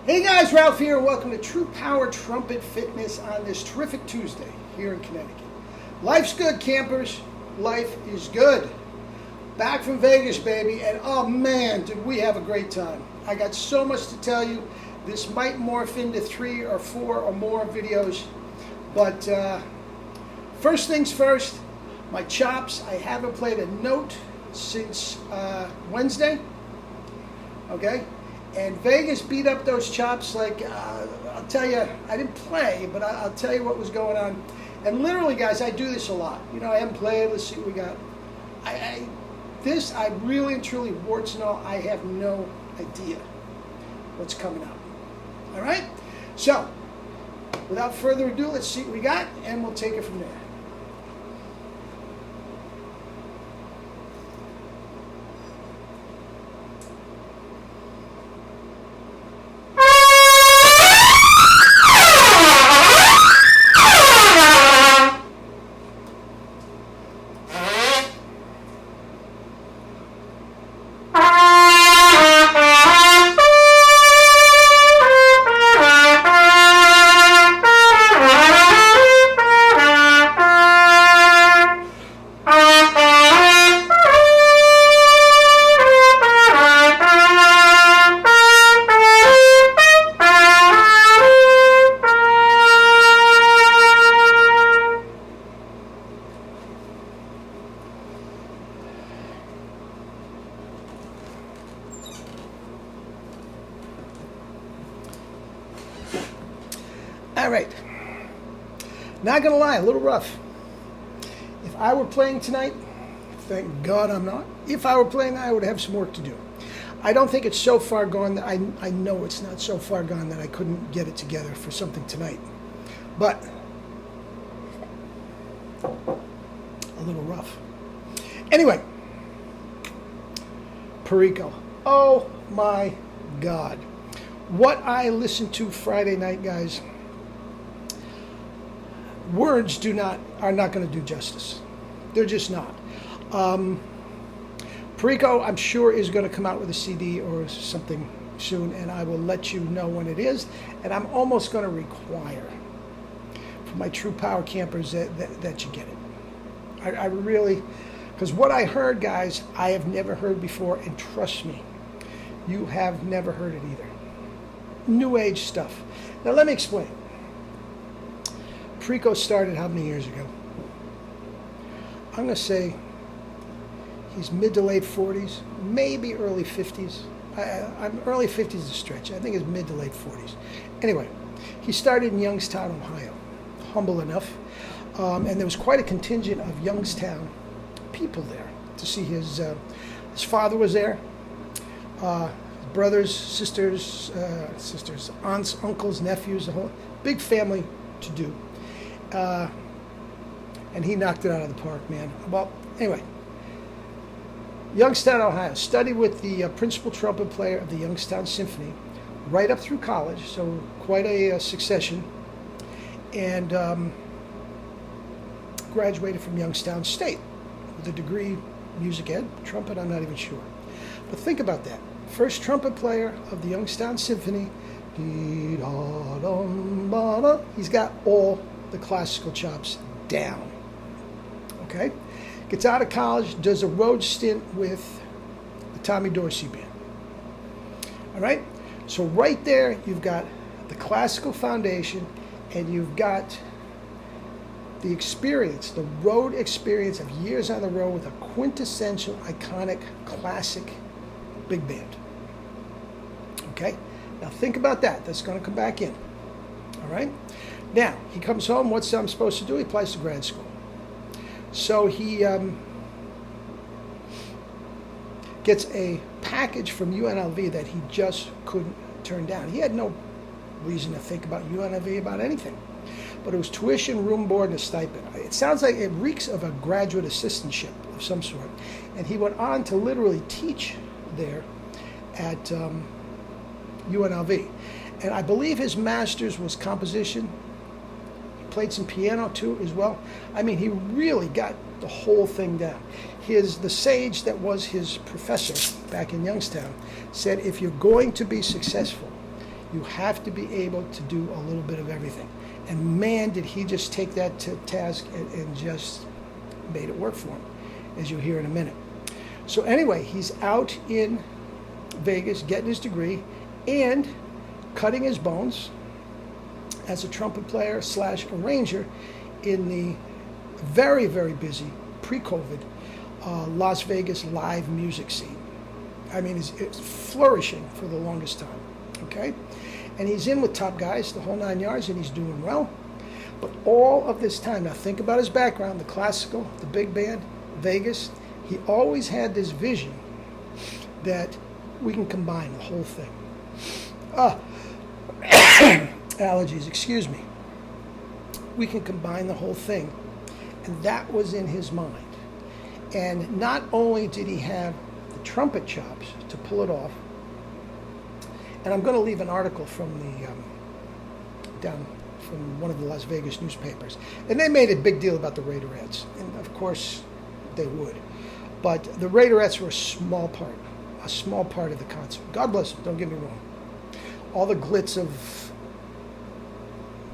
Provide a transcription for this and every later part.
Hey guys, Ralph here. Welcome to True Power Trumpet Fitness on this terrific Tuesday here in Connecticut. Life's good, campers. Life is good. Back from Vegas, baby, and oh man, did we have a great time. I got so much to tell you. This might morph into 3 or 4 or more videos, but first things first, my chops. I haven't played a note since Wednesday, okay? And Vegas beat up those chops like, I'll tell you, I didn't play, but I'll tell you what was going on. And literally, guys, I do this a lot. You know, I haven't played, let's see what we got. I really and truly, warts and all, I have no idea what's coming up. All right? So, without further ado, let's see what we got, and we'll take it from there. All right, not gonna lie, a little rough. If I were playing tonight, thank God I'm not. If I were playing, I would have some work to do. I don't think it's so far gone that I know it's not so far gone that I couldn't get it together for something tonight. But a little rough. Anyway, PERRICO. Oh my God. What I listened to Friday night, guys, words are not going to do justice. They're just not. PERRICO, I'm sure, is going to come out with a CD or something soon, and I will let you know when it is. And I'm almost going to require for my True Power campers that you get it. I really, because what I heard, guys, I have never heard before, and trust me, you have never heard it either. New age stuff. Now let me explain. PERRICO started how many years ago? I'm going to say he's mid to late 40s, maybe early 50s. I'm early 50s is a stretch. I think it's mid to late 40s. Anyway, he started in Youngstown, Ohio. Humble enough. And there was quite a contingent of Youngstown people there to see his father was there. Brothers, sisters, aunts, uncles, nephews, the whole big family to do. And he knocked it out of the park, man. Well, anyway, Youngstown, Ohio, studied with the principal trumpet player of the Youngstown Symphony right up through college, so quite a succession, and graduated from Youngstown State with a degree, music ed, trumpet, I'm not even sure. But think about that. First trumpet player of the Youngstown Symphony. He's got all the classical chops down. Okay? Gets out of college, does a road stint with the Tommy Dorsey Band. All right? So right there, you've got the classical foundation, and you've got the experience, the road experience of years on the road with a quintessential, iconic, classic big band. Okay? Now think about that. That's going to come back in. All right? Now, he comes home. What's I'm supposed to do? He applies to grad school. So he gets a package from UNLV that he just couldn't turn down. He had no reason to think about UNLV about anything. But it was tuition, room, board, and a stipend. It sounds like it reeks of a graduate assistantship of some sort. And he went on to literally teach there at UNLV. And I believe his master's was composition. He played some piano too as well. I mean, he really got the whole thing down. The sage that was his professor back in Youngstown said, if you're going to be successful, You have to be able to do a little bit of everything. And man, did he just take that to task and just made it work for him, as you'll hear in a minute. So anyway, he's out in Vegas getting his degree and cutting his bones as a trumpet player / arranger in the very, very busy pre-COVID Las Vegas live music scene. I mean, it's flourishing for the longest time, okay? And he's in with top guys, the whole 9 yards, and he's doing well. But all of this time, now think about his background, the classical, the big band, Vegas. He always had this vision that we can combine the whole thing. Allergies, excuse me. We can combine the whole thing. And that was in his mind. And not only did he have the trumpet chops to pull it off, and I'm going to leave an article from from one of the Las Vegas newspapers. And they made a big deal about the Raiderettes. And of course, they would. But the Raiderettes were a small part of the concert. God bless them, don't get me wrong. All the glitz of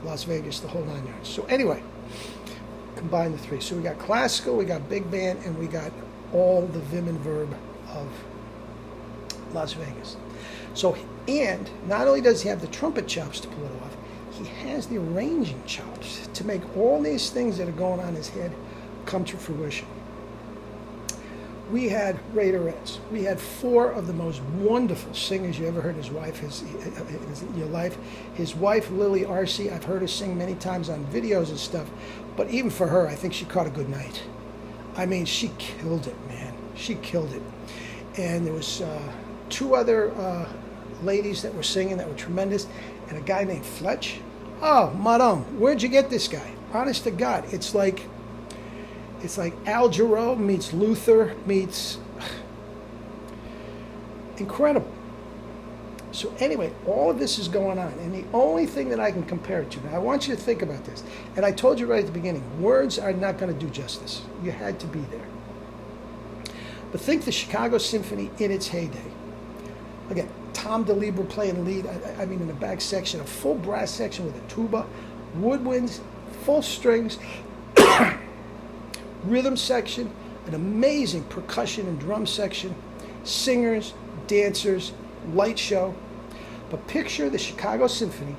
Las Vegas, the whole 9 yards. So anyway, combine the three. So we got classical, we got big band, and we got all the vim and verb of Las Vegas. So, and not only does he have the trumpet chops to pull it off, he has the arranging chops to make all these things that are going on in his head come to fruition. We had Raiderettes. We had 4 of the most wonderful singers you ever heard his wife in your life. His wife, Lily Arce, I've heard her sing many times on videos and stuff, but even for her, I think she caught a good night. I mean, she killed it, man. She killed it. And there was 2 other ladies that were singing that were tremendous, and a guy named Fletch. Oh, madame, where'd you get this guy? Honest to God, it's like Al Jarreau meets Luther meets incredible. So anyway, all of this is going on, and the only thing that I can compare it to, now I want you to think about this, and I told you right at the beginning, words are not going to do justice. You had to be there. But think the Chicago Symphony in its heyday. Again, Tom DeLibera playing lead, I mean in the back section, a full brass section with a tuba, woodwinds, full strings, rhythm section, an amazing percussion and drum section, singers, dancers, light show. But picture the Chicago Symphony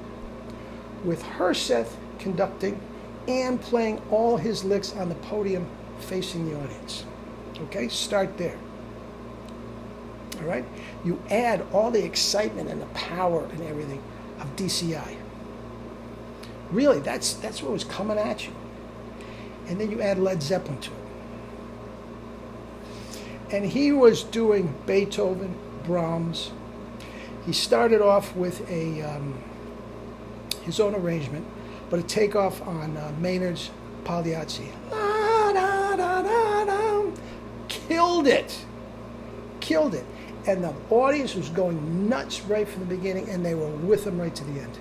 with Herseth conducting and playing all his licks on the podium facing the audience. Okay, start there. All right? You add all the excitement and the power and everything of DCI. Really, that's what was coming at you. And then you add Led Zeppelin to it. And he was doing Beethoven, Brahms. He started off with his own arrangement, but a takeoff on Maynard's Pagliacci. Killed it. Killed it. And the audience was going nuts right from the beginning, and they were with him right to the end.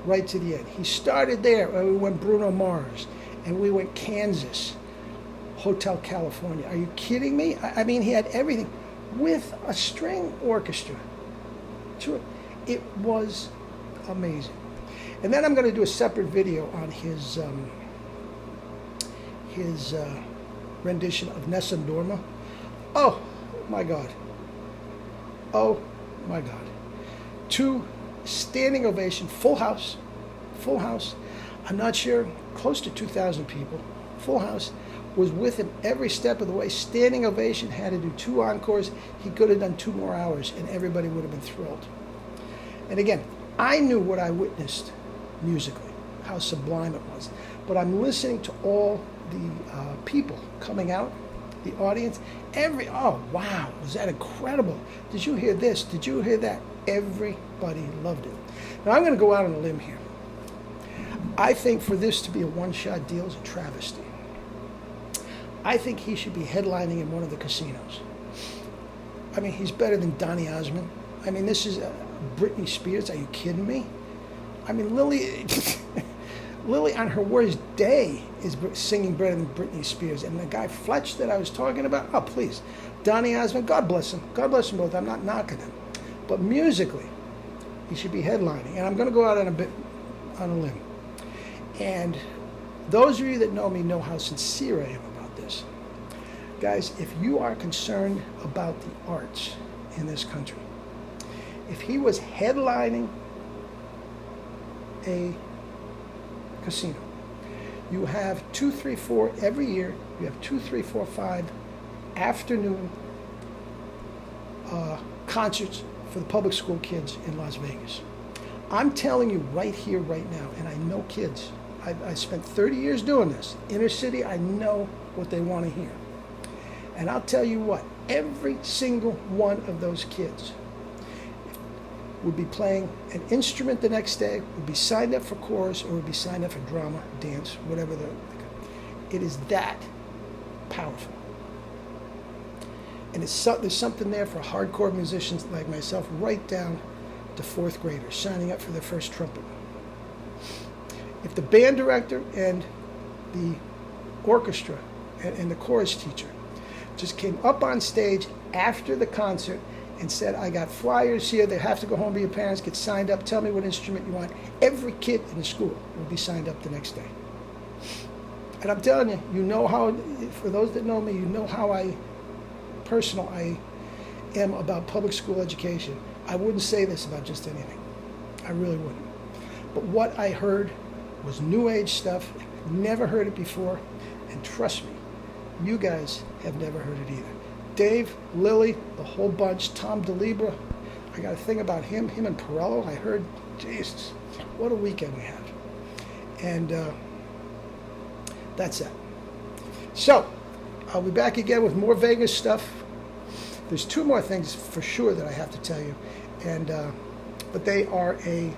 Right to the end. He started there, and we went Bruno Mars, and we went Kansas, Hotel California. Are you kidding me? I mean, he had everything with a string orchestra to it. It was amazing. And then I'm going to do a separate video on his rendition of Nessun Dorma. Oh, my God. Oh, my God. 2 standing ovation, full house. Full house. I'm not sure, close to 2,000 people. Full house. Was with him every step of the way. Standing ovation, had to do 2 encores. He could have done 2 more hours, and everybody would have been thrilled. And again, I knew what I witnessed musically, how sublime it was. But I'm listening to all the people coming out, the audience. Oh, wow, was that incredible. Did you hear this? Did you hear that? Everybody loved it. Now, I'm going to go out on a limb here. I think for this to be a one-shot deal is a travesty. I think he should be headlining in one of the casinos. I mean, he's better than Donny Osmond. I mean, this is Britney Spears. Are you kidding me? I mean, Lily on her worst day is singing better than Britney Spears. And the guy Fletch that I was talking about, oh, please. Donny Osmond, God bless him. God bless them both. I'm not knocking him. But musically, He should be headlining. And I'm going to go out on a limb. And those of you that know me know how sincere I am about this. Guys, if you are concerned about the arts in this country, if he was headlining a casino, you have 2, 3, 4 every year. You have 2, 3, 4, 5 afternoon concerts for the public school kids in Las Vegas. I'm telling you right here, right now, and I know kids. I spent 30 years doing this. Inner city, I know what they want to hear. And I'll tell you what, every single one of those kids would be playing an instrument the next day, would be signed up for chorus, or would be signed up for drama, dance, whatever. It is that powerful. And there's something there for hardcore musicians like myself, right down to 4th graders signing up for their first trumpet. If the band director and the orchestra and the chorus teacher just came up on stage after the concert and said, I got flyers here, they have to go home to your parents, get signed up, tell me what instrument you want, every kid in the school will be signed up the next day. And I'm telling you, you know how, for those that know me, you know how personal I am about public school education. I wouldn't say this about just anything. I really wouldn't. But what I heard was new age stuff. Never heard it before. And trust me, you guys have never heard it either. Dave, Lily, the whole bunch, Tom DeLibra. I got a thing about him and Perrello. I heard, Jesus, what a weekend we had. And that's it. So, I'll be back again with more Vegas stuff. There's 2 more things for sure that I have to tell you, and but they are a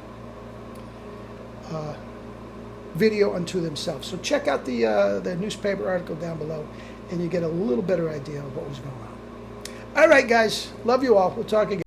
video unto themselves. So check out the newspaper article down below, and you get a little better idea of what was going on. All right, guys. Love you all. We'll talk again.